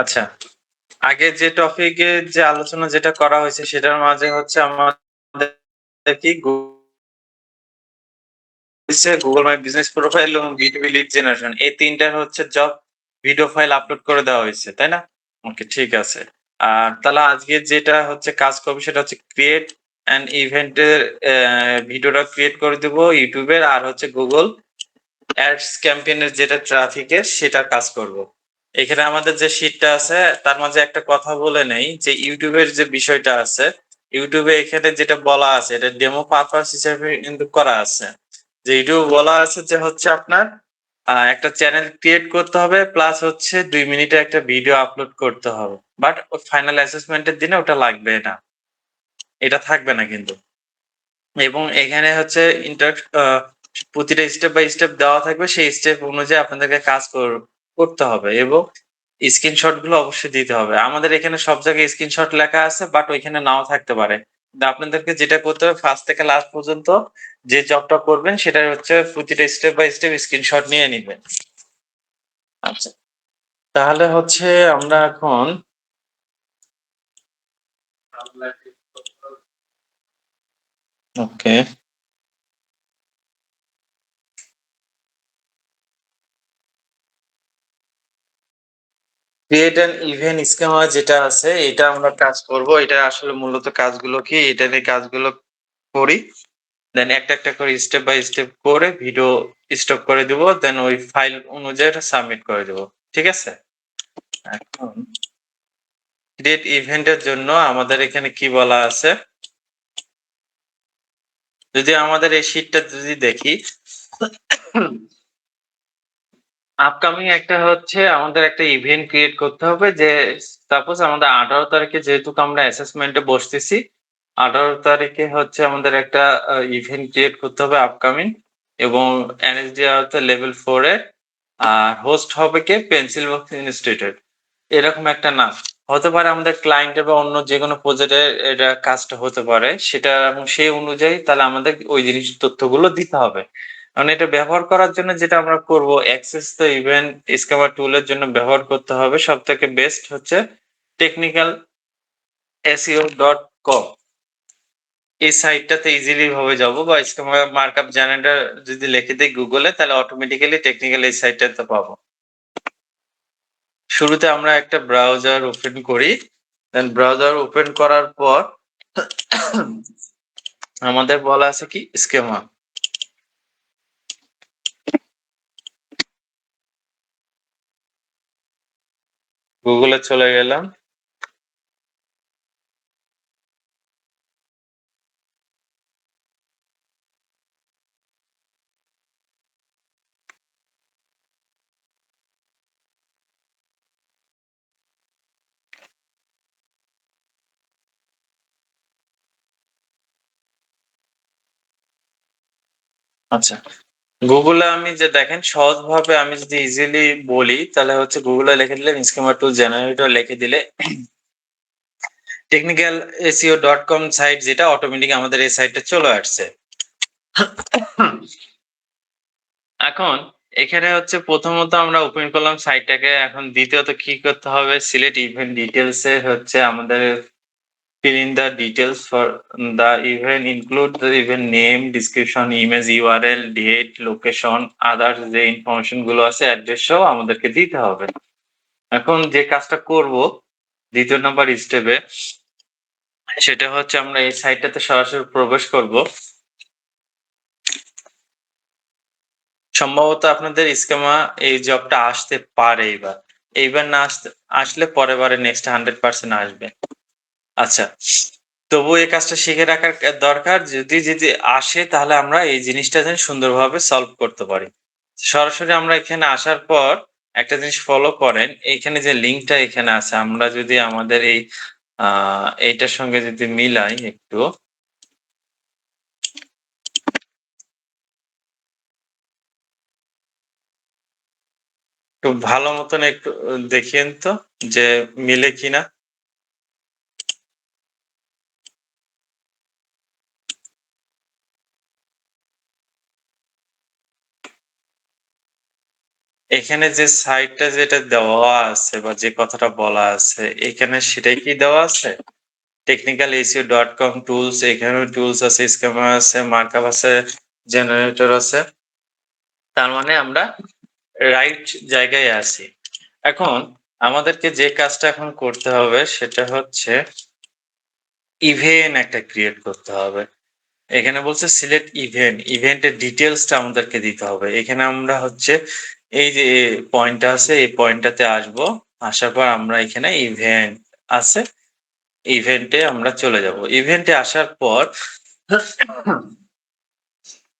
আচ্ছা, আগে যে টপিকে যে আলোচনা যেটা করা হয়েছে সেটার মাঝে হচ্ছে আমাদের কি গুগল মাই বিজনেস প্রোফাইল এবং বিটুবি লিড জেনারেশন এই তিনটার হচ্ছে জব ভিডিও ফাইল আপলোড করে দেওয়া হয়েছে, তাই না? ওকে, ঠিক আছে। আর তাহলে আজকে যেটা হচ্ছে কাজ করবো সেটা হচ্ছে ক্রিয়েট অ্যান ইভেন্টের ভিডিওটা ক্রিয়েট করে দেবো ইউটিউবের, আর হচ্ছে গুগল অ্যাডস ক্যাম্পেইনের যেটা ট্রাফিকের সেটা কাজ করব। এখানে আমাদের যে শীটটা আছে তার মাঝে একটা কথা বলে নেই যে ইউটিউবের যে বিষয়টা আছে, ইউটিউবে এখানে যেটা বলা আছে এটা ডেমো পারপাস হিসেবে কিন্তু করা আছে। যে ইউটিউব বলা আছে যে হচ্ছে আপনার একটা চ্যানেল ক্রিয়েট করতে হবে প্লাস হচ্ছে 2 মিনিটে একটা ভিডিও আপলোড করতে হবে, বাট ফাইনাল অ্যাসেসমেন্টের দিনে ওটা লাগবে না, এটা থাকবে না কিন্তু। এবং এখানে হচ্ছে প্রতিটা স্টেপ বাই স্টেপ দেওয়া থাকবে, সেই স্টেপ অনুযায়ী আপনাদেরকে কাজ করতে হবে এবং স্ক্রিনশট গুলো অবশ্যই দিতে হবে। আমাদের এখানে সব জায়গায় স্ক্রিনশট লেখা আছে, বাট ওইখানে নাও থাকতে পারে। কিন্তু আপনাদেরকে যেটা করতে হবে ফার্স্ট থেকে লাস্ট পর্যন্ত যে জবটা করবেন সেটা হচ্ছে প্রতিটা স্টেপ বাই স্টেপ স্ক্রিনশট নিয়ে নিবেন। আচ্ছা, তাহলে হচ্ছে আমরা এখন okay create an event schema যেটা আছে এটা আমরা কাজ করব। এটা আসলে মূলত কাজগুলো কি, এটা নিয়ে কাজগুলো করি, দেন একটা একটা করে স্টেপ বাই স্টেপ করে ভিডিও স্টপ করে দিব, দেন ওই ফাইল অনুযায়ী সাবমিট করে দেব। ঠিক আছে? এখন ক্রিয়েট ইভেন্টের জন্য আমাদের এখানে কি বলা আছে, যদি আমাদের এই শীটটা যদি দেখি, আপকামিং একটা হচ্ছে আমাদের একটা ইভেন্ট ক্রিয়েট করতে হবে। যে সাপোজ আমাদের 18 তারিখে যেহেতু আমরা অ্যাসেসমেন্টে বসতেছি, 18 তারিখে হচ্ছে আমাদের একটা ইভেন্ট ক্রিয়েট করতে হবে আপকামিং, এবং এনএসডিআর হচ্ছে লেভেল 4 এ, আর হোস্ট হবে কে পেন্সিল বক্স ইনস্টিটিউট, এরকম একটা নাম হতে পারে আমাদের ক্লায়েন্টের বা অন্য যে কোনো প্রজেক্টে এটা কাজটা হতে পারে সেটা, এবং সেই অনুযায়ী তাহলে আমাদের ওই জিনিস তথ্যগুলো দিতে হবে। কারণ এটা ব্যবহার করার জন্য যেটা আমরা করব, অ্যাক্সেস দ্য ইভেন্ট স্ক্যামার টুলের জন্য ব্যবহার করতে হবে সব থেকে বেস্ট হচ্ছে টেকনিক্যাল SEO.com। এই সাইটটাতে ইজিলি ভাবে যাব, বা স্ক্যামার মার্কআপ জেনারেটর যদি লিখে দিই গুগলে তাহলে অটোমেটিক্যালি টেকনিক্যাল এই সাইটটাতে পাবো। শুরুতে আমরা একটা ব্রাউজার ওপেন করি, দেন ব্রাউজার ওপেন করার পর আমাদের বলা আছে কি স্কেমা, গুগলে চলে গেলাম। আচ্ছা, গুগলে আমি যে দেখেন সহজভাবে আমি যদি ইজিলি বলি তাহলে হচ্ছে গুগলে লিখে দিলে স্কিমা টুল জেনারেটর লিখে দিলে টেকনিক্যাল SEO.com সাইট, যেটা অটোমেটিক আমাদের এই সাইটে চলে আসছে। এখন এখানে হচ্ছে প্রথমত আমরা ওপেন করলাম সাইটটাকে। এখন দ্বিতীয়ত কি করতে হবে, সিলেক্ট ইভেন্ট ডিটেলস এ হচ্ছে আমাদের fill in the details for the event, include the event name, description, image, URL, date, location, others যে ইনফরমেশন গুলো আছে অ্যাড্রেস সহ আমাদেরকে দিতে হবে। এখন যে কাজটা করব দ্বিতীয় নাম্বার স্টেপে, সেটা হচ্ছে আমরা এই সাইটটাতে সরাসরি প্রবেশ করব। সম্ভবত আপনাদের স্কেমা এই জবটা আসতে পারে এইবার, এইবার না আসলে পরের বারে নেক্সট 100% আসবে। আচ্ছা, তবু এই কাজটা শিখে রাখার দরকার, যদি যদি আসে তাহলে আমরা এই জিনিসটা যেন সুন্দরভাবে সলভ করতে পারি। সরাসরি আমরা এখানে আসার পর একটা জিনিস ফলো করেন, এইখানে যে লিঙ্কটা এখানে আছে, আমরা যদি আমাদের এই এইটার সঙ্গে যদি মিলাই একটু, একটু ভালো মতন একটু দেখিয়েন তো যে মিলে কিনা। এখানে যে সাইটটা যেটা দেওয়া আছে বা যে কথাটা বলা আছে এখানে সেটাই কি দেওয়া আছে? technicalSEO.com টুলস, এখানেও টুলস আছে, স্কিমার আছে, মার্কআপ আছে, জেনারেটর আছে। তার মানে আমরা রাইট জায়গায় আছি। এখন আমাদেরকে যে কাজটা এখন করতে হবে সেটা হচ্ছে ইভেন্ট একটা ক্রিয়েট করতে হবে। এখানে বলছে সিলেক্ট ইভেন্ট, ইভেন্টের ডিটেলসটা আমাদেরকে দিতে হবে। এখানে আমরা হচ্ছে এই যে পয়েন্টটা আছে এই পয়েন্টটাতে আসবো, আসার পর আমরা এখানে ইভেন্ট আছে, ইভেন্টে আমরা চলে যাব। ইভেন্টে আসার পর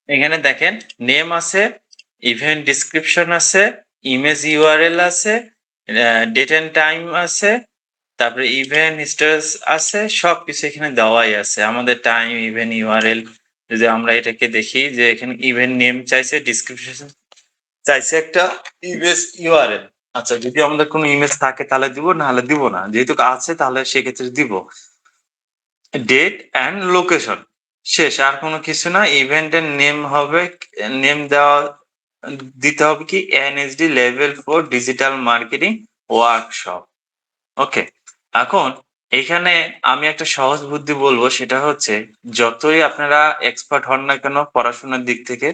এখানে দেখেন নেম আছে, ইভেন্ট ডিসক্রিপশন আছে, ইমেজ ইউআরএল আছে, ডেট এন্ড টাইম আছে, তারপরে ইভেন্ট স্ট্যাটাস আছে, সবকিছু এখানে দেওয়াই আছে। আমাদের টাইম, ইভেন্ট ইউআরএল, যদি আমরা এটাকে দেখি যে এখানে ইভেন্ট নেম চাইছে, ডিসক্রিপশন চাইছে, একটা ইমেজ ইউআরএল। আচ্ছা, যদি আমাদের কোনো ইমেজ থাকে তাহলে দিব, না হলে দিব না। যেহেতু আছে তাহলে সেক্ষেত্রে দিব। ডেট অ্যান্ড লোকেশন, শেষ, আর কোনো কিছু না। ইভেন্টের নেম হবে, নেম দেওয়া দিতে হবে কি NSD level 4 digital marketing workshop. Okay, এখন এখানে আমি একটা সহজ বুদ্ধি বলবো, সেটা হচ্ছে যতই আপনারা এক্সপার্ট হন না কেন পড়াশোনার দিক থেকে,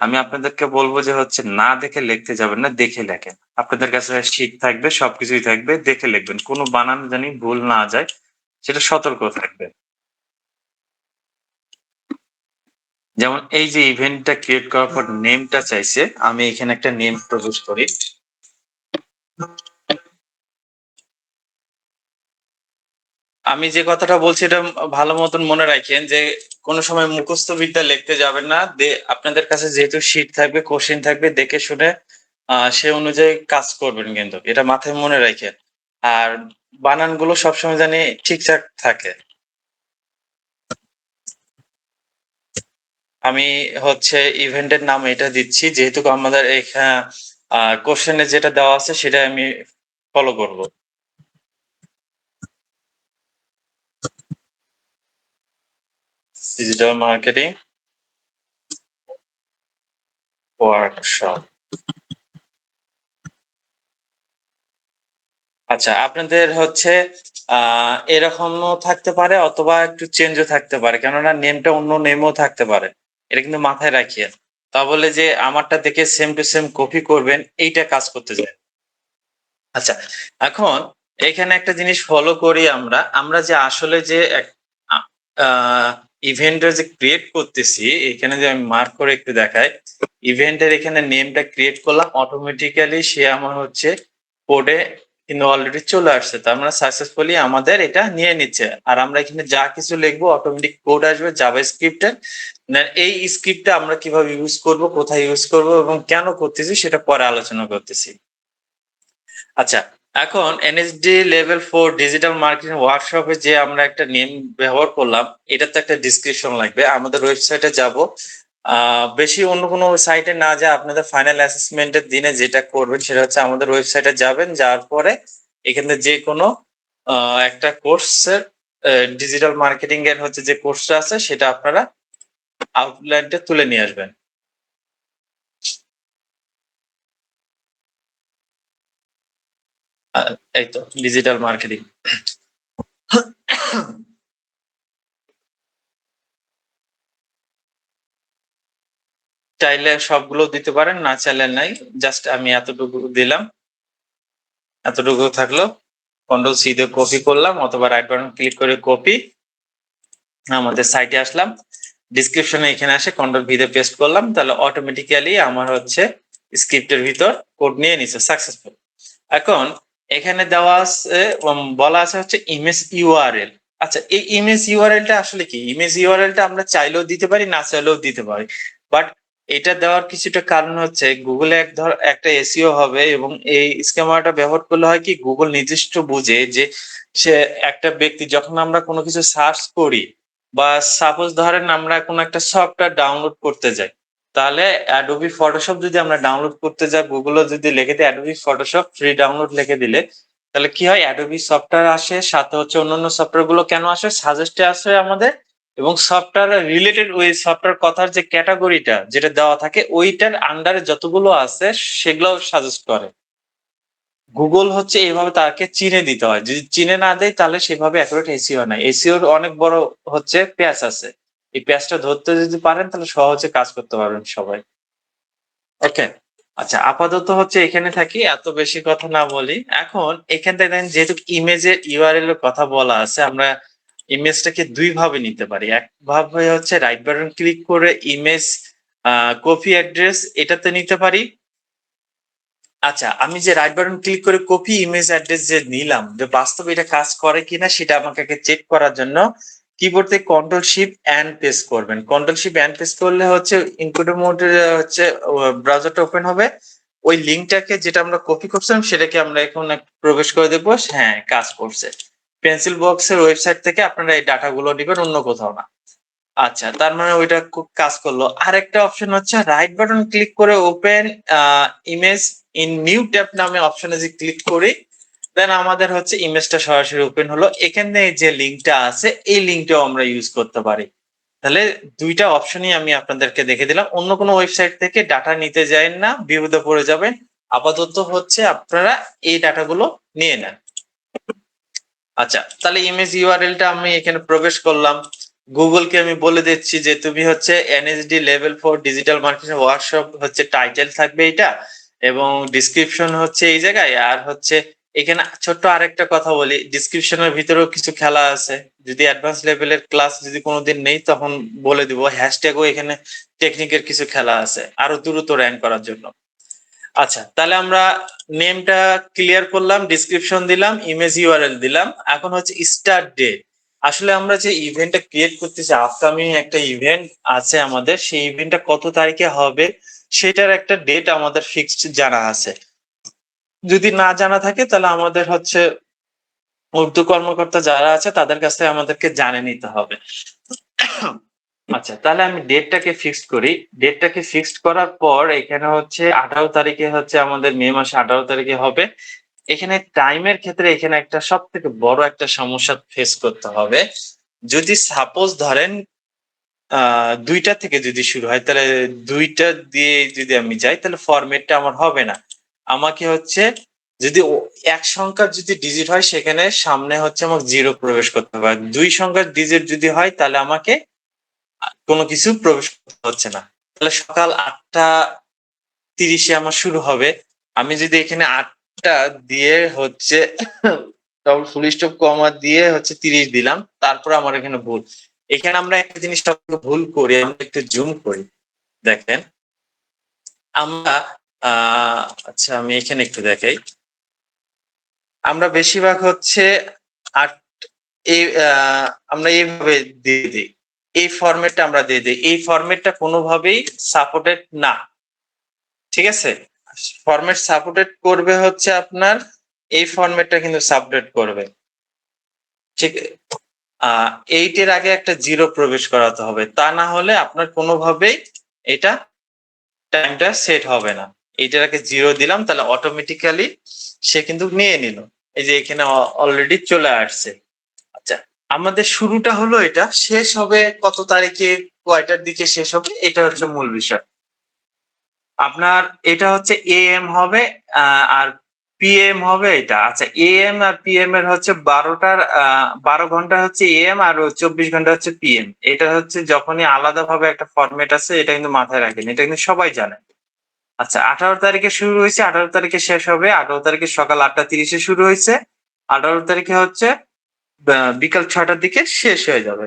আমি আপনাদেরকে বলবো যে হচ্ছে না দেখে লিখতে যাবেন না, দেখে লেখেন। আপনাদের কাছে শিট থাকবে, সবকিছুই থাকবে, দেখে লিখবেন, কোনো বানান জানি ভুল না যায় সেটা সতর্ক থাকবে। যেমন এই যে ইভেন্টটা ক্রিয়েট করার পর নেমটা চাইছে, আমি এখানে একটা নেম প্রপোজ করি। আমি যে কথাটা বলছি এটা ভালো মতন মনে রাখেন যে কোনো সময় মুখস্থ বিদ্যা লিখতে যাবেন না। আপনাদের কাছে যেহেতু শীট থাকবে, কোশ্চেন থাকবে, দেখে শুনে সে অনুযায়ী কাজ করবেন, কিন্তু এটা মাথায় মনে রাখেন। আর বানানগুলো সবসময় জানি ঠিকঠাক থাকে। আমি হচ্ছে ইভেন্টের নাম এটা দিচ্ছি, যেহেতু আমাদের এখানে কোশ্চেনে যেটা দেওয়া আছে সেটা আমি ফলো করব। Digital marketing workshop. আচ্ছা, আপনাদের হচ্ছে এরকমও থাকতে পারে অথবা একটু চেঞ্জও থাকতে পারে, কেননা নেমটা অন্য নেমও থাকতে পারে। এটা কিন্তু মাথায় রাখিয়েন। তা বলে যে আমারটা দেখে সেম টু সেম কপি করবেন, এইটা কাজ করতে যায়। আচ্ছা, এখন এখানে একটা জিনিস ফলো করি আমরা, আমরা যে আসলে যে ইভেন্টের যে ক্রিয়েট করতেছি, এখানে যে আমি মার্ক করে একটু দেখাই, ইভেন্টের এখানে নেমটা ক্রিয়েট করলাম, অটোমেটিক্যালি সে আমার হচ্ছে কোডে কিন্তু অলরেডি চলে আসছে। তার মানে সাকসেসফুলি আমাদের এটা নিয়ে নিচ্ছে। আর আমরা এখানে যা কিছু লিখবো অটোমেটিক কোড আসবে জাভা স্ক্রিপ্টের। এই স্ক্রিপ্টটা আমরা কিভাবে ইউজ করব, কোথায় ইউজ করব এবং কেন করতেছি সেটা পরে আলোচনা করতেছি। আচ্ছা, এখন এনএসডি লেভেল 4 ডিজিটাল মার্কেটিং ওয়ার্কশপে যে আমরা একটা নেম ব্যবহার করলাম, এটা তো একটা ডিসক্রিপশন লাগবে। আমাদের ওয়েবসাইটে যাব, বেশি অন্য কোনো সাইটে না যায়, আপনাদের ফাইনাল অ্যাসেসমেন্টের দিনে যেটা করবেন সেটা হচ্ছে আমাদের ওয়েবসাইটে যাবেন, যাওয়ার পরে এখানে যে কোনো একটা কোর্সের ডিজিটাল মার্কেটিং এর হচ্ছে যে কোর্সটা আছে সেটা আপনারা আউটলাইনটা তুলে নিয়ে আসবেন। এই তো ডিজিটাল মার্কেটিং। চাইলে সবগুলো দিতে পারেন, না চাইলে নাই। জাস্ট আমি এতটুকু দিলাম, এতটুকু থাকলো। কন্ট্রোল সি দিয়ে কপি করলাম অথবা রাইট বাটন ক্লিক করে কপি, আমাদের সাইটে আসলাম, ডিসক্রিপশনে এখানে আসে কন্ট্রোল ভি দিয়ে পেস্ট করলাম, তাহলে অটোমেটিক্যালি আমার হচ্ছে স্ক্রিপ্টের ভিতর কোড নিয়ে নিছে সাকসেসফুল। এখন এখানে দেওয়া আছে, বলা আছে হচ্ছে ইমেজ ইউআরএল। আচ্ছা, এই ইমেজ ইউআরএলটা আসলে কি? ইমেজ ইউআরএলটা আমরা চাইলেও দিতে পারি, না চাইলেও দিতে পারি। বাট এটা দেওয়ার কিছুটা কারণ হচ্ছে গুগলে একটা এসইও হবে, এবং এই স্কিমাটা ব্যবহার করলে হয় কি গুগল নির্দিষ্ট বুঝে যে সে একটা ব্যক্তি যখন আমরা কোনো কিছু সার্চ করি, বা সাপোজ ধরেন আমরা কোনো একটা সফটওয়্যার ডাউনলোড করতে যাই, তাহলে অ্যাডোবি ফটোশপ যদি আমরা ডাউনলোড করতে যাই, গুগলে যদি লিখে দিই অ্যাডোবি ফটোশপ ফ্রি ডাউনলোড লিখে দিলে, তাহলে কি হয় অ্যাডোবি সফটওয়্যার আসে, সাথে হচ্ছে অন্যান্য সফটওয়্যার গুলো কেন আসে, সাজেস্টে আসে আমাদের এবং সফটওয়্যার রিলেটেড ওই সফটওয়্যার কথার যে ক্যাটাগরিটা যেটা দেওয়া থাকে ওইটার আন্ডারে যতগুলো আছে সেগুলো সাজেস্ট করে। গুগল হচ্ছে এইভাবে তাকে চিনে দিতে হয়, যদি চিনে না দেয় তাহলে সেভাবে অ্যাকুরেট এসইও নাই। এসইওর অনেক বড় হচ্ছে প্যাচ আছে, এই প্যাচটা ধরতে যদি পারেন তাহলে সহজে কাজ করতে পারবেন সবাই। ওকে, আচ্ছা আপাতত হচ্ছে এখানে থাকি, এত বেশি কথা না বলি। এখন এখান থেকে দেখেন যেহেতু ইমেজের ইউআরএল এর কথা বলা আছে, আমরা ইমেজটাকে দুই ভাবে নিতে পারি। এক ভাবে হচ্ছে রাইট বাটন ক্লিক করে ইমেজ কপি অ্যাড্রেস এটাতে নিতে পারি। আচ্ছা, আমি যে রাইট বাটন ক্লিক করে কপি ইমেজ অ্যাড্রেস যে নিলাম, যে বাস্তবে এটা কাজ করে কিনা সেটা আমাকে আগে চেক করার জন্য কিবোর্ড থেকে কন্ট্রোল শিফট এন্ড প্রেস করবেন। কন্ট্রোল শিফট এন্ড প্রেস করলে হচ্ছে ইনকোডার মোডে হচ্ছে ব্রাউজারটা ওপেন হবে। ওই লিংকটাকে যেটা আমরা কপি করছিলাম সেটাকে আমরা এখন প্রবেশ করে দেবো। হ্যাঁ, কাজ করছে। পেন্সিল বক্সের ওয়েবসাইট থেকে আপনারা এই ডাটাগুলো নেবেন, অন্য কোথাও না। আচ্ছা, তার মানে ওইটা খুব কাজ করলো। আরেকটা অপশন হচ্ছে রাইট বাটন ক্লিক করে open image in new tab নামে অপশনে যে ক্লিক করি, দেন আমাদের হচ্ছে ইমেজটা সরাসরি ওপেন হলো। এখানে যে লিংকটা আছে এই লিংকটাও আমরা ইউজ করতে পারি। তাহলে দুইটা অপশনই আমি আপনাদেরকে দেখে দিলাম। অন্য কোনো ওয়েবসাইট থেকে ডাটা নিতে যাবেন না, বিপদে পড়ে যাবেন। আপাতত হচ্ছে আপনারা এই ডাটাগুলো নিয়ে নেন। আচ্ছা, তাহলে ইমেজ ইউআরএলটা আমি এখানে প্রবেশ করলাম। গুগলকে আমি বলে দিচ্ছি যে তুমি হচ্ছে NSD level 4 digital marketing workshop হচ্ছে টাইটেল থাকবে এটা, এবং ডিসক্রিপশন হচ্ছে এই জায়গায়। আর হচ্ছে এখানে ছোট্ট আরেকটা কথা বলি, ডিসক্রিপশনের ভিতরেও কিছু খেলা আছে। যদি অ্যাডভান্স লেভেলের ক্লাস যদি কোনোদিন নেই তখন বলে দিব। হ্যাশট্যাগও এখানে টেকনিকের কিছু খেলা আছে আরো দ্রুত র্যাঙ্ক করার জন্য। আচ্ছা, তাহলে আমরা নেমটা ক্লিয়ার করলাম, ডিসক্রিপশন দিলাম, ইমেজ ইউআরএল দিলাম। এখন হচ্ছে স্টার্ট ডেট। আসলে আমরা যে ইভেন্টটা ক্রিয়েট করতেছি, আপকামিং একটা ইভেন্ট আছে আমাদের, সেই ইভেন্টটা কত তারিখে হবে সেটার একটা ডেট আমাদের ফিক্সড জানা আছে। যদি না জানা থাকে তাহলে আমাদের হচ্ছে উর্দু কর্মকর্তা যারা আছে তাদের কাছ থেকে আমাদেরকে জানিয়ে নিতে হবে। আচ্ছা, তাহলে আমি ডেটটাকে ফিক্সড করি। ডেটটাকে ফিক্সড করার পর এখানে হচ্ছে 18 তারিখে হচ্ছে আমাদের মে মাসে 18 তারিখে হবে। এখানে টাইমের ক্ষেত্রে এখানে একটা সবথেকে বড় একটা সমস্যা ফেস করতে হবে। যদি সাপোজ ধরেন ২টা থেকে যদি শুরু হয় তাহলে ২টা দিয়ে যদি আমি যাই তাহলে ফরম্যাটটা আমার হবে না। আমাকে হচ্ছে যদি এক সংখ্যার যদি ডিজিট হয় সেখানে সামনে হচ্ছে আমাকে 0 প্রবেশ করতে হবে। আর ২ সংখ্যার ডিজিট যদি হয় তাহলে আমাকে কোনো কিছু প্রবেশ করতে হচ্ছে না। তাহলে সকাল 8:30 আমার শুরু হবে। আমি যদি এখানে 8টা দিয়ে হচ্ছে ডবল ফুল স্টপ কমা দিয়ে হচ্ছে 30 দিলাম, তারপর আমার এখানে ভুল। এখানে আমরা একটা জিনিস সবসময় ভুল করি, আমরা একটু জুম করি। দেখেন আমরা আচ্ছা আমি এখানে একটু দেখাই। আমরা বেশিরভাগ হচ্ছে আট এই আমরা এইভাবে দিয়ে দিই। এই ফরম্যাটটা আমরা দিয়ে দিই। এই ফরম্যাটটা কোনোভাবেই সাপোর্টেড না। ঠিক আছে? ফরম্যাট সাপোর্টেড করবে হচ্ছে আপনার এই ফরম্যাটটা কিন্তু সাপোর্টেড করবে। ঠিক 8 এর আগে একটা 0 প্রবেশ করাতে হবে। তা না হলে আপনার কোনোভাবেই এটা টাইমটা সেট হবে না। এইটার আগে 0 দিলাম তাহলে অটোমেটিক্যালি সে কিন্তু নিয়ে নিল। এই যে এখানে অলরেডি চলে আসছে। আচ্ছা, আমাদের শুরুটা হলো এটা, শেষ হবে কত তারিখে, কয়টার দিকে শেষ হবে, এটা হচ্ছে মূল বিষয়। আপনার এটা হচ্ছে এএম হবে আর পিএম হবে এটা। আচ্ছা, এএম আর পিএম এর হচ্ছে 12 ঘন্টা হচ্ছে এএম আর 24 ঘন্টা হচ্ছে পিএম। এটা হচ্ছে যখনই আলাদাভাবে একটা ফরম্যাট আছে, এটা কিন্তু মাথায় রাখেন, এটা কিন্তু সবাই জানে। আচ্ছা, 18 তারিখে শুরু হয়েছে, 18 তারিখে শেষ হবে। 18 তারিখে সকাল 8:30 শুরু হয়েছে, 18 তারিখে হচ্ছে বিকাল 6টার দিকে শেষ হয়ে যাবে।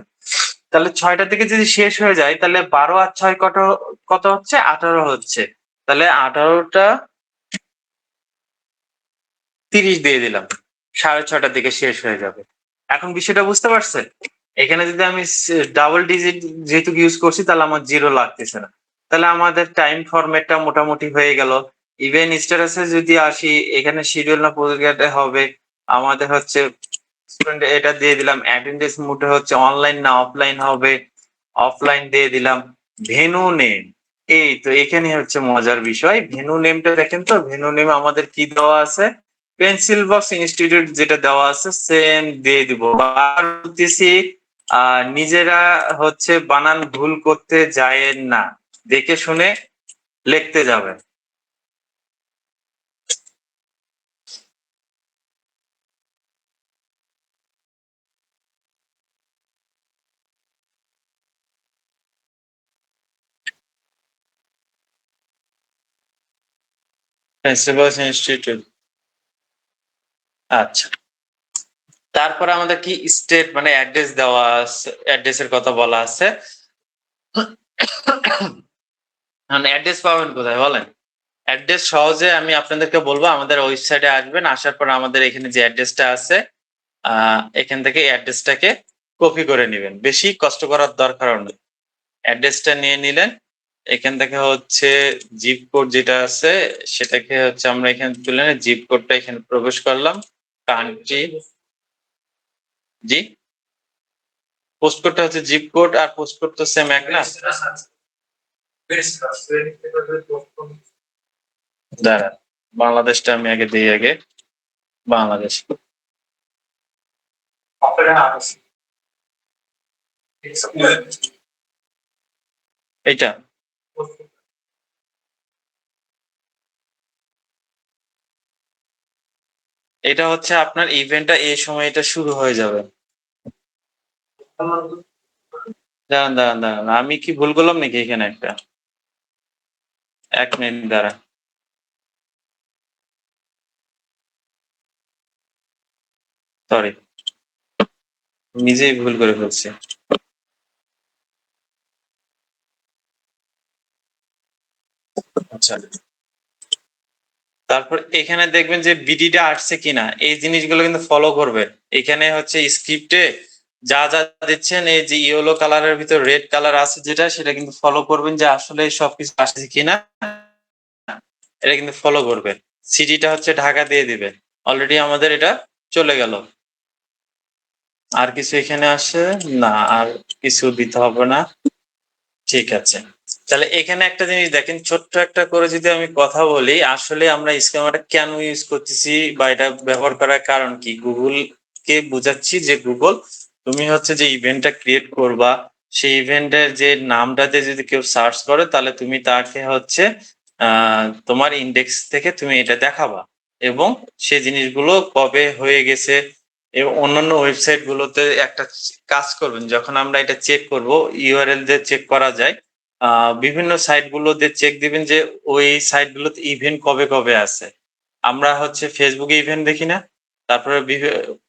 তাহলে 6টার দিকে যদি শেষ হয়ে যায় তাহলে 12 আর 6 কত হচ্ছে, 18 হচ্ছে। তাহলে 18টা 30 দিয়ে দিলাম, 6:30টার দিকে শেষ হয়ে যাবে। এখন বিষয়টা বুঝতে পারছেন? এখানে যদি আমি ডাবল ডিজিট যেহেতু ইউজ করছি তাহলে আমার 0 লাগতেছে না। তাহলে আমাদের টাইম ফরম্যাটটা মোটামুটি হয়ে গেল। ইভেন স্ট্যাটাসে যদি আসি, এখানে শিডিউল না প্রজেক্ট হবে আমাদের হচ্ছে স্টুডেন্ট, এটা দিয়ে দিলাম। অ্যাটেন্ডেন্স মোডে হচ্ছে অনলাইন না অফলাইন হবে, অফলাইন দিয়ে দিলাম। ভেন্যু নেম, এই তো এখানে হচ্ছে মজার বিষয়। ভেন্যু নেমটা দেখেন তো, ভেন্যু নেম আমাদের কি দেওয়া আছে, পেন্সিল বক্স ইনস্টিটিউট যেটা দেওয়া আছে সেম দিয়ে দিব। আর বলতেছি আর নিজেরা হচ্ছে বানান ভুল করতে যায়েন না, দেখে শুনে লিখতে যাবেন। প্রিন্সিপাল ইনস্টিটিউট, আচ্ছা। তারপরে আমাদের কি স্টেট মানে অ্যাড্রেস দেওয়া আছে, অ্যাড্রেসের কথা বলা আছে। মানে অ্যাড্রেস পাবেন কোথায় বলেন? অ্যাড্রেস সহজে আমি আপনাদেরকে বলবো, আমাদের ওয়েবসাইটে আসবেন, আসার পর আমাদের এখানে যে অ্যাড্রেসটা আছে এখান থেকে অ্যাড্রেসটাকে কপি করে নেবেন, বেশি কষ্ট করার দরকার নেই। অ্যাড্রেসটা নিয়ে নিলেন, এখান থেকে হচ্ছে জিপ কোড যেটা আছে সেটাকে হচ্ছে আমরা এখানে তুলে নিয়ে জিপ কোডটা এখানে প্রবেশ করলাম। কান্ট্রি, জি পোস্ট কোডটা হচ্ছে জিপ কোড আর পোস্ট কোড তো সেম এক না। দাঁড়ান, বাংলাদেশটা আমি আগে দিই, আগে বাংলাদেশ। এইটা এটা হচ্ছে আপনার ইভেন্টটা এই সময় এটা শুরু হয়ে যাবে। দাঁড়ান দাঁড়ান দাঁড়ান, আমি কি ভুল করলাম নাকি এখানে একটা? এক মিনিট দাঁড়ান, সরি, নিজেই ভুল করে ফেলছি। আচ্ছা, তারপর এখানে দেখবেন যে বিডিটা আসছে কিনা, এই জিনিসগুলো কিন্তু ফলো করবেন। এখানে হচ্ছে স্ক্রিপ্টে যা যা দিচ্ছেন, এই যে ইয়েলো কালারের ভিতর রেড কালার আছে যেটা, সেটা কিন্তু ফলো করবেন যে আসলে সবকিছু আসছে কিনা, এটা কিন্তু ফলো করবেন। সিটিটা হচ্ছে ঢাকা দিয়ে দিবেন, অলরেডি আমাদের এটা চলে গেল। আর কিছু এখানে আসে না, আর কিছু দিতে হবে না, ঠিক আছে। তাহলে এখানে একটা জিনিস দেখেন, ছোট্ট একটা করে যদি আমি কথা বলি, আসলে আমরা স্কিমাটা কেন ইউজ করতেছি বা এটা ব্যবহার করার কারণ কি, গুগল কে বুঝাচ্ছি যে গুগল, তুমি হচ্ছে যে ইভেন্টটা ক্রিয়েট করবা, সেই ইভেন্টের যে নামটাতে যদি কেউ সার্চ করে, তাহলে তুমি তাকে হচ্ছে তোমার ইন্ডেক্স থেকে তুমি এটা দেখাবা, এবং সে জিনিসগুলো কবে হয়ে গেছে। এবং অন্যান্য ওয়েবসাইট গুলোতে একটা কাজ করবেন, যখন আমরা এটা চেক করব, ইউআরএল দিয়ে চেক করা যায়, বিভিন্ন সাইট গুলোতে চেক দিবেন যে ওই সাইট গুলোতে ইভেন্ট কবে কবে আছে। আমরা হচ্ছে ফেসবুকে ইভেন্ট দেখি না, তারপরে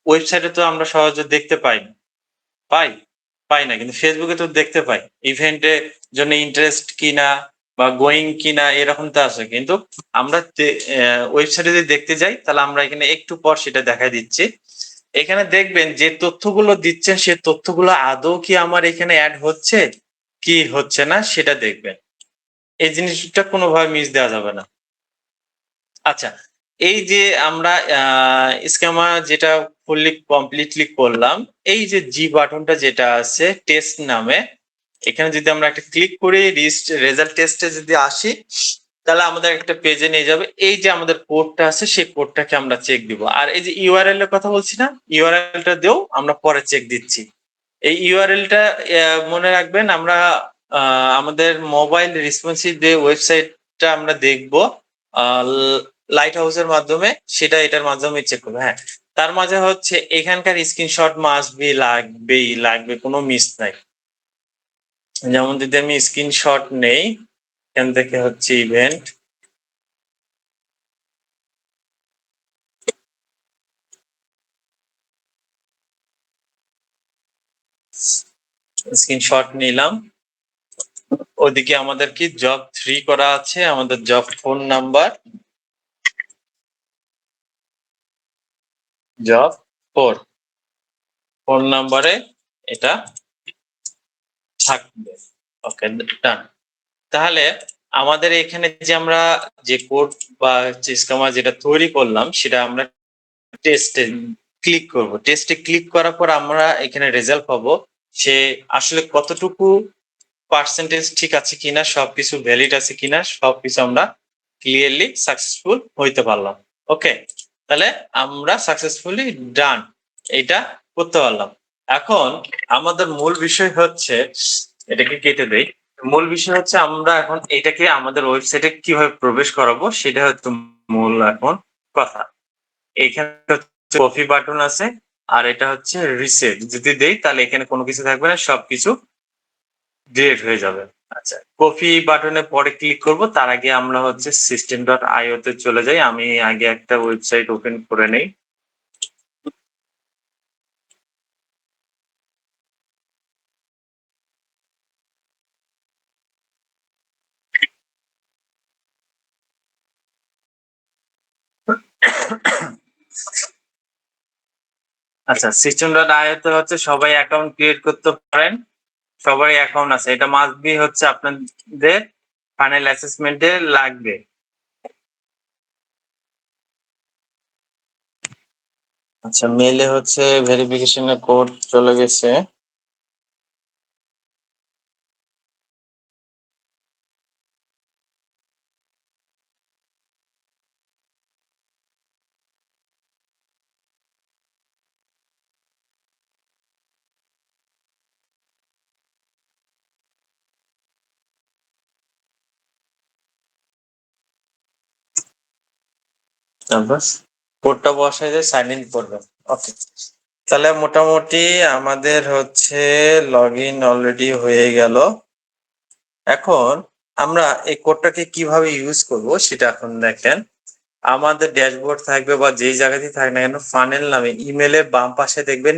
ওয়েবসাইটে তো আমরা সহজে দেখতে পাই না, পাই পাই না, কিন্তু ফেসবুকে তো দেখতে পাই ইভেন্টের জন্য ইন্টারেস্ট কিনা বা গোয়িং কিনা, এরকম তো আছে। কিন্তু আমরা ওয়েবসাইটে যদি দেখতে যাই, তাহলে আমরা এখানে একটু পর সেটা দেখা দিচ্ছি। এখানে দেখবেন যে তথ্যগুলো দিচ্ছেন, সে তথ্যগুলো আদৌ কি আমার এখানে অ্যাড হচ্ছে কি হচ্ছে না সেটা দেখবেন। এই জিনিসটা কোনোভাবে মিস দেওয়া যাবে না। আচ্ছা, এই যে আমরা স্কেমা যেটা ফুললি কমপ্লিটলি করলাম, এই যে জি বাটনটা যেটা আছে টেস্ট নামে, এখানে যদি আমরা একটা ক্লিক করি, রেজাল্ট টেস্টে যদি আসি, তাহলে আমাদের একটা পেজে নিয়ে যাবে। এই যে আমাদের কোডটা আছে, সেই কোডটাকে আমরা চেক দিব। আর এই যে ইউআরএল এর কথা বলছি না, ইউআরএলটা দিয়েও আমরা পরে চেক দিচ্ছি। এই ইউআরএলটা মনে রাখবেন, আমরা আমাদের মোবাইল রেসপন্সিভ যে ওয়েবসাইটটা আমরা দেখব লাইট হাউসের মাধ্যমে, সেটা এটার মাধ্যমে চেক করবো। হ্যাঁ, তার মাঝে হচ্ছে এখানকার স্ক্রিনশট মাস্ট বি, লাগবেই লাগবে, কোনো মিস নাই। যেমন যদি আমি স্ক্রিনশট নেই, এখান থেকে হচ্ছে ইভেন্ট, স্ক্রিনশট নিলাম, ওদিকে আমাদের কি জব 3 করা আছে, আমাদের job phone number job 4, phone নাম্বারে এটা থাকবে। ওকে, ডান। তাহলে আমাদের এখানে যে আমরা যে কোড বা স্কিমা যেটা তৈরি করলাম, সেটা আমরা টেস্টে ক্লিক করব। টেস্টে ক্লিক করার পর আমরা এখানে রেজাল্ট পাবো, সে আসলে কতটুকু পার্সেন্টেজ ঠিক আছে কিনা, সবকিছু ভ্যালিড আছে কিনা, সবকিছু আমরা ক্লিয়ারলি সাকসেসফুল হইতে পারলাম। ওকে, তাহলে আমরা সাকসেসফুলি ডান এটা করতে পারলাম। এখন আমাদের মূল বিষয় হচ্ছে, এটাকে কেটে দেই। মূল বিষয় হচ্ছে আমরা এখন এটাকে আমাদের ওয়েবসাইটে কিভাবে প্রবেশ করাবো সেটা হচ্ছে মূল এখন কথা। এখানে হচ্ছে কপি বাটন আছে, আর এটা হচ্ছে রিসেট। যদি দেই তাহলে এখানে কোনো কিছু থাকবে না, সবকিছু ডিলিট হয়ে যাবে। আচ্ছা, কপি বাটনে পরে ক্লিক করব, তার আগে আমরা হচ্ছে system.io তে চলে যাই। আমি আগে একটা ওয়েবসাইট ওপেন করে নেই। আচ্ছা, system.io তে হচ্ছে সবাই অ্যাকাউন্ট ক্রিয়েট করতে পারেন, সবারই অ্যাকাউন্ট আছে। এটা মাস্ট বি হচ্ছে আপনাদের ফাইনাল অ্যাসেসমেন্টে লাগবে। আচ্ছা, মেলে হচ্ছে ভেরিফিকেশনের কোড চলে গেছে। তারপর কোডটা বসাই দিয়ে সাইন ইন করবেন। ওকে, তাহলে মোটামুটি আমাদের হচ্ছে লগ ইন অলরেডি হয়ে গেল। এখন আমরা এই কোডটাকে কিভাবে ইউজ করব সেটা এখন দেখেন। আমাদের ড্যাশবোর্ড থাকবে বা যেই জায়গাতেই থাক না কেন, ফানেল নামে ইমেলে বাম পাশে দেখবেন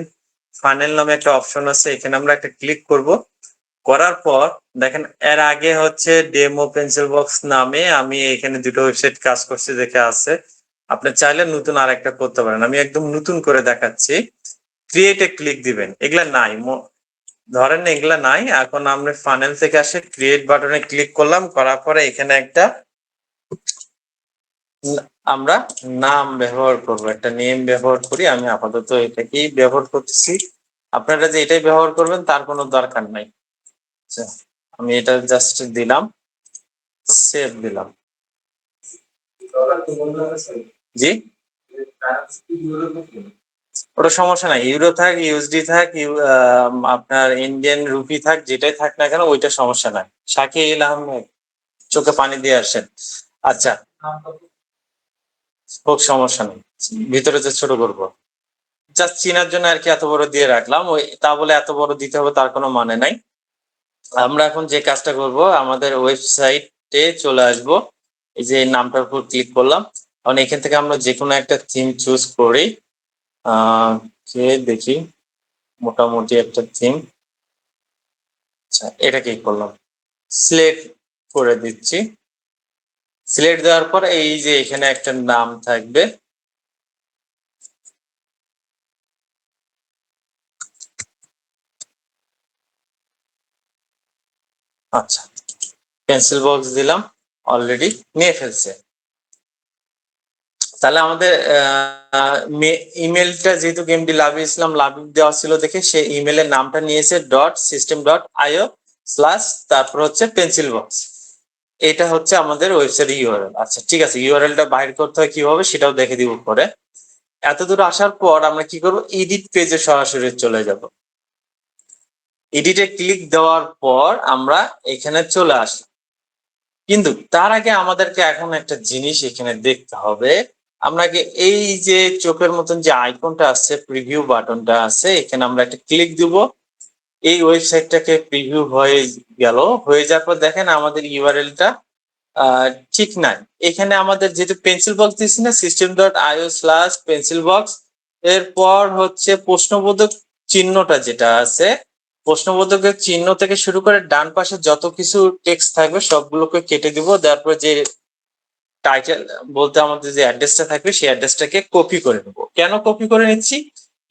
ফানেল নামে একটা অপশন আছে, এখানে আমরা একটা ক্লিক করব। করার পর দেখেন এর আগে হচ্ছে ডেমো পেন্সিল বক্স নামে আমি এখানে দুটো ওয়েবসাইট কাজ করছি দেখে আছে। আপনি চাইলে নতুন আরেকটা করতে পারেন, আমি একদম নতুন করে দেখাচ্ছি। ক্রিয়েটে ক্লিক দিবেন, এগুলা নাই, ধরেন এগুলা নাই। এখন আমরা ফানেল থেকে আসে ক্রিয়েট বাটনে ক্লিক করলাম, করার পরে এখানে একটা আমরা নাম ব্যবহার করব, একটা নেম ব্যবহার করি। আমি আপাতত এটাকেই ব্যবহার করতেছি, আপনারা যে এটাই ব্যবহার করবেন তার কোনো দরকার নাই। আচ্ছা, আমি এটা জাস্ট দিলাম, সেভ দিলাম। জি, ওটা সমস্যা নাই, ইউরো থাক, ইউএসডি থাক, আপনার ইন্ডিয়ান রুপি থাক, যেটাই থাক না কেন ওইটা সমস্যা নাই। শাকিল আহমেদ, চোখে পানি দিয়ে আসেন। আচ্ছা, হোক, সমস্যা নেই, ভিতরে যে ছোট করবো জাস্ট চিনার জন্য আর কি এত বড় দিয়ে রাখলাম। ওই তা বলে এত বড় দিতে হবে তার কোনো মানে নাই। আমরা এখন যে কাজটা করব, আমাদের ওয়েবসাইটে চলে আসব, এই যে নামটার উপর ক্লিক করলাম। এখন এখান থেকে আমরা যে কোনো একটা থিম চুজ করি। দেখি মোটামুটি একটা থিম। আচ্ছা, এটা কি করলাম, সিলেক্ট করে দিচ্ছি। সিলেক্ট দেওয়ার পর এই যে এখানে একটা নাম থাকবে, আচ্ছা পেন্সিল বক্স দিলাম, অলরেডি নিয়ে ফেলছে। তাহলে আমাদের ইমেলটা যেহেতু গেমটি লাভিব ইসলাম লাভিব দেওয়া ছিল দেখে সে ইমেলের নামটা নিয়েছে .system.io/ তারপর হচ্ছে পেন্সিল বক্স। এটা হচ্ছে আমাদের ওয়েবসাইট ইউআরএল। আচ্ছা ঠিক আছে, ইউআরএলটা বাইর করতে হয় কিভাবে সেটাও দেখে দিব পরে। এত দূর আসার পর আমরা কি করব, এডিট পেজে সরাসরি চলে যাব। এডিটে ক্লিক দেওয়ার পর আমরা এখানে চলে আসি, কিন্তু তার আগে আমাদেরকে এখন একটা জিনিস এখানে দেখতে হবে। আপনাকে এই যে চোখের মতন যে আইকনটা আছে, প্রিভিউ বাটনটা আছে, এখানে আমরা একটা ক্লিক দিব। এই ওয়েবসাইটটাকে প্রিভিউ হয়ে গেল। হয়ে যাওয়ার পর দেখেন আমাদের ইউআরএলটা ঠিক নাই। এখানে আমাদের যেহেতু পেন্সিল বক্স দিচ্ছি না, system.io/পেন্সিল বক্স, এরপর হচ্ছে প্রশ্নবোধক চিহ্নটা যেটা আছে, প্রশ্নবোধকের চিহ্ন থেকে শুরু করে ডান পাশে যত কিছু টেক্সট থাকবে সবগুলোকে কেটে দিব। তারপর যে টাইটেল বলতে আমাদের যে অ্যাড্রেসটা থাকবে সেই অ্যাড্রেসটাকে কপি করে নেব। কেন কপি করে নিচ্ছি,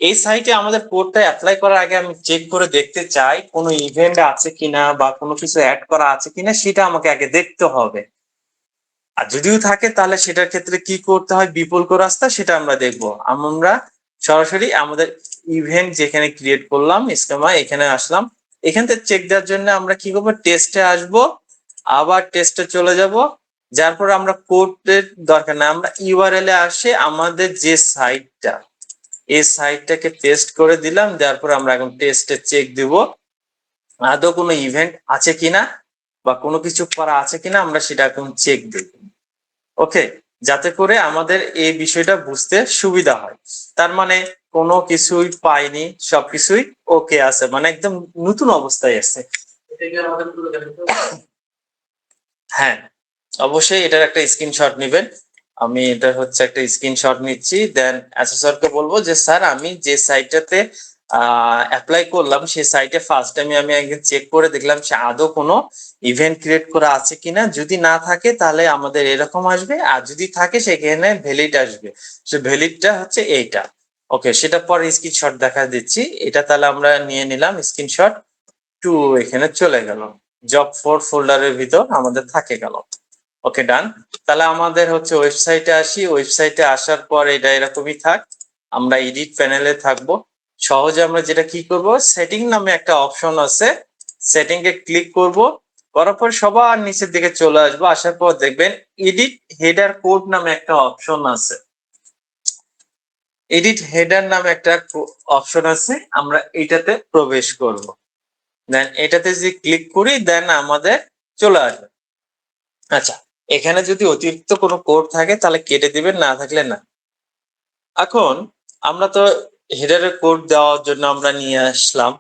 এই সাইটে আমাদের কোডটা অ্যাপ্লাই করার আগে আমি চেক করে দেখতে চাই কোনো ইভেন্ট আছে কিনা বা কোনো কিছু অ্যাড করা আছে কিনা, সেটা আমাকে আগে দেখতে হবে। আর যদিও থাকে তাহলে সেটার ক্ষেত্রে কি করতে হয়, বিকল্প রাস্তা, সেটা আমরা দেখব। আমরা সরাসরি আমাদের ইভেন্ট যেখানে ক্রিয়েট করলাম স্কেমা, এখানে আসলাম। এখান থেকে চেক দেওয়ার জন্য আমরা কি করবো, টেস্টে আসব, আবার টেস্টে চলে যাব। যার পর আমরা কোডের দরকার না, আমরা ইউআরএল এ আসে আমাদের যে সাইটটা, এই সাইটটাকে টেস্ট করে দিলাম, দেওয়ার পর আমরা এখন টেস্টে চেক দিব আদৌ কোনো ইভেন্ট আছে কিনা বা কোনো কিছু করা আছে কিনা, আমরা সেটা এখন চেক দেব। ওকে, যাতে করে আমাদের এই বিষয়টা বুঝতে সুবিধা হয়। তার মানে কোনো কিছুই পাইনি, সবকিছুই ওকে আছে, মানে একদম নতুন অবস্থায় আছে। হ্যাঁ, অবশ্যই এটার একটা স্ক্রিনশট নেবেন। আমি এটা হচ্ছে একটা স্ক্রিনশট নিচ্ছি, দেন অ্যাসেসরকে বলবো যে স্যার আমি যে সাইটটাতে অ্যাপ্লাই করলাম সেই সাইটে ফার্স্ট টাইমে আমি একদিন চেক করে দেখলাম সে আদৌ কোনো ইভেন্ট ক্রিয়েট করা আছে কিনা। যদি না থাকে তাহলে আমাদের এরকম আসবে, আর যদি থাকে সেখানে ভ্যালিড আসবে। সে ভ্যালিডটা হচ্ছে এইটা। ওকে, সেটা পরে স্ক্রিনশট দেখা দিচ্ছি। এটা তাহলে আমরা নিয়ে নিলাম স্ক্রিনশট, টু এখানে চলে গেল, জব 4 ফোল্ডারের ভিতর আমাদের থাকে গেল। ওকে, ডান। তাহলে আমাদের হচ্ছে ওয়েবসাইটে আসি, ওয়েবসাইটে আসার পর এটা এরকমই থাক, আমরা এডিট প্যানেলে থাকবো। সহজে আমরা যেটা কি করব, সেটিং নামে একটা অপশন আছে, সেটিং এ ক্লিক করব, করার পর সবার নিচের দিকে চলে আসবো। আসার পর দেখবেন এডিট হেডার কোড নামে একটা অপশন আছে, এডিট হেডার নামে একটা অপশন আছে, আমরা এটাতে প্রবেশ করব। দেন এটাতে যদি ক্লিক করি দেন আমাদের চলে আসবে। আচ্ছা, এখানে যদি অতিরিক্ত কোনো কোড থাকে তাহলে কেটে দিবেন, না থাকলে না। এখন আমরা তো হেডারের কোড দেওয়ার জন্য আমরা নিয়ে আসলাম,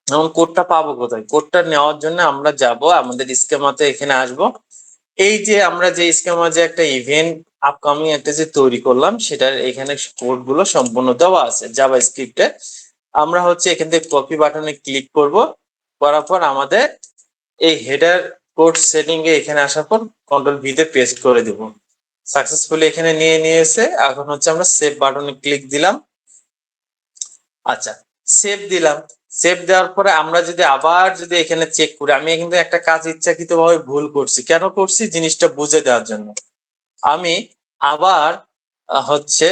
এখন কোডটা পাবো কোথায়? কোডটা নেওয়ার জন্য আমরা যাব আমাদের স্কেমাতে, এখানে আসব। এই যে আমরা যে স্কেমা যে একটা ইভেন্ট আপকামিং একটা যে তৈরি করলাম, সেটার এখানে কোড গুলো সম্পূর্ণ দেওয়া আছে জাভা স্ক্রিপ্টে। আমরা হচ্ছে এখান থেকে কপি বাটনে ক্লিক করব, করার পর আমাদের এই হেডার কোড সেটিং এ এখানে আসার পর কন্ট্রোল ভি তে পেস্ট করে দেব। সাকসেসফুলি এখানে নিয়ে এসে এখন হচ্ছে আমরা সেভ বাটনে ক্লিক দিলাম। আচ্ছা, সেভ দিলাম। সেভ দেওয়ার পরে আমরা যদি আবার যদি এখানে চেক করি, আমি কিন্তু একটা কাজ ইচ্ছাকৃতভাবে ভুল করছি। কেন করছি জিনিসটা বুঝে দেওয়ার জন্য। আমি আবার হচ্ছে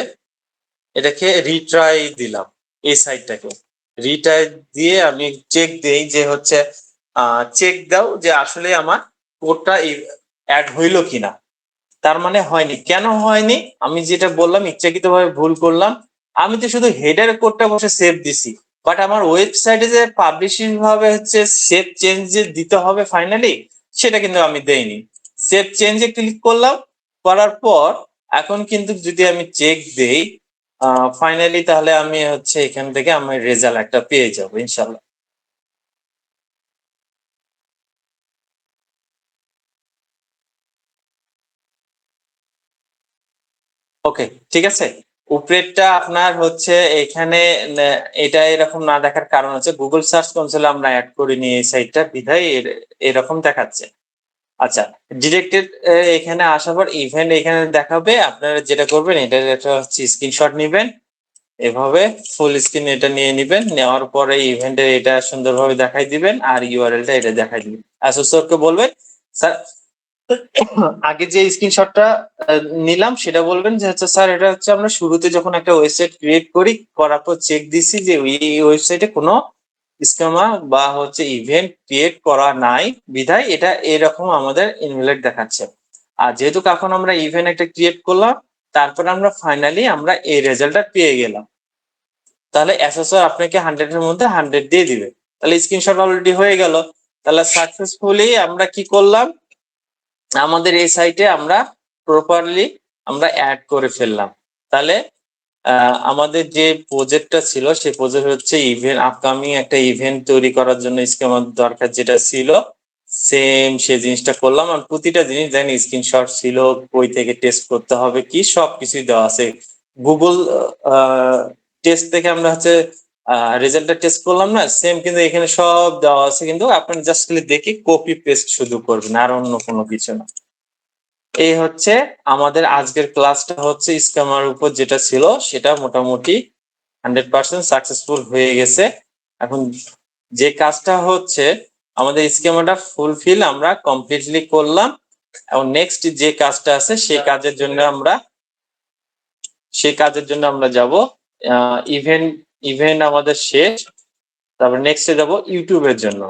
এটাকে রিট্রাই দিলাম, এই সাইটটাকে রিট্রাই দিয়ে আমি চেক দেই যে হচ্ছে চেক দাও যে আসলে আমার কোডটা অ্যাড হইলো কিনা। তার মানে হয়নি। কেন হয়নি? আমি যেটা বললাম ইচ্ছাকৃতভাবে ভুল করলাম। আমি তো শুধু হেডার কোডটা বসে সেভ দিছি, বাট আমার ওয়েবসাইটে যে পাবলিশিং ভাবে হচ্ছে সেভ চেঞ্জ যে দিতে হবে ফাইনালি, সেটা কিন্তু আমি দেইনি। সেভ চেঞ্জে ক্লিক করলাম, করার পর এখন কিন্তু যদি আমি চেক দেই ফাইনালি, তাহলে আমি হচ্ছে এখান থেকে আমার রেজাল্ট একটা পেয়ে যাবো ইনশাল্লাহ। ওকে, ঠিক আছে। উপরেরটা আপনার হচ্ছে এখানে এটা এরকম না দেখার কারণ হচ্ছে গুগল সার্চ কনসোলে আমরা অ্যাড করিনি এই সাইটটা, বিধায় এরকম দেখাচ্ছে। আচ্ছা, ডিরেক্টেড এখানে আসার পর ইভেন্ট এখানে দেখাবে। আপনারা যেটা করবেন এটা একটা হচ্ছে স্ক্রিনশট নেবেন, এভাবে ফুল স্ক্রিন এটা নিয়ে নেবেন, নেওয়ার পরে ইভেন্টের এটা সুন্দরভাবে দেখাই দিবেন আর ইউআরএলটা এটা দেখাই দিবেন। অ্যাসোসিয়েটকে বলবেন স্যার আগে যে স্ক্রিনশটটা নিলাম সেটা বলবেন যে হচ্ছে স্যার এটা হচ্ছে আমরা শুরুতে যখন একটা ওয়েবসাইট ক্রিয়েট করি, করার পর চেক দিছি যে এই ওয়েবসাইটে কোনো স্কেমা বা হচ্ছে ইভেন্ট ক্রিয়েট করা নাই, বিধায় এটা এরকম আমাদের ইনভ্যালিড দেখাচ্ছে। আর যেহেতু এখন আমরা ইভেন্ট একটা ক্রিয়েট করলাম, তারপর আমরা ফাইনালি আমরা এই রেজাল্টটা পেয়ে গেলাম, তাহলে অ্যাসেসর আপনাকে 100 এর মধ্যে 100 দিয়ে দিবে। তাহলে স্ক্রিনশট অলরেডি হয়ে গেল। তাহলে সাকসেসফুলি আমরা কি করলাম, আমাদের এই সাইটে আমরা প্রপারলি আমরা অ্যাড করে ফেললাম। তাহলে আমাদের যে প্রজেক্টটা ছিল সেই প্রজেক্ট হচ্ছে ইভেন্ট আপকামিং একটা ইভেন্ট তৈরি করার জন্য স্কেমার দরকার যেটা ছিল, সেম সেই জিনিসটা করলাম। আর প্রতিটা জিনিস দেখেন স্ক্রিনশট ছিল, কই থেকে টেস্ট করতে হবে কি সবকিছুই দেওয়া আছে। গুগল টেস্ট থেকে আমরা হচ্ছে রেজাল্টটা টেস্ট করলাম না, সেম কিন্তু এখানে সব দেওয়া আছে, কিন্তু আপনার জাস্ট খালি দেখে কপি পেস্ট শুধু করবেন, আর অন্য কোনো কিছু না। এই হচ্ছে আমাদের আজকের ক্লাসটা হচ্ছে স্ক্যামার উপর যেটা ছিল সেটা মোটামুটি 100% সাকসেসফুল হয়ে গেছে। এখন যে কাজটা হচ্ছে আমাদের স্কেমাটা ফুলফিল আমরা কমপ্লিটলি করলাম, এবং নেক্সট যে কাজটা আছে সেই কাজের জন্য আমরা যাব ইভেন্ট। ইভেন্ট আমাদের শেষ, তারপর নেক্সটে যাব ইউটিউবের জন্য।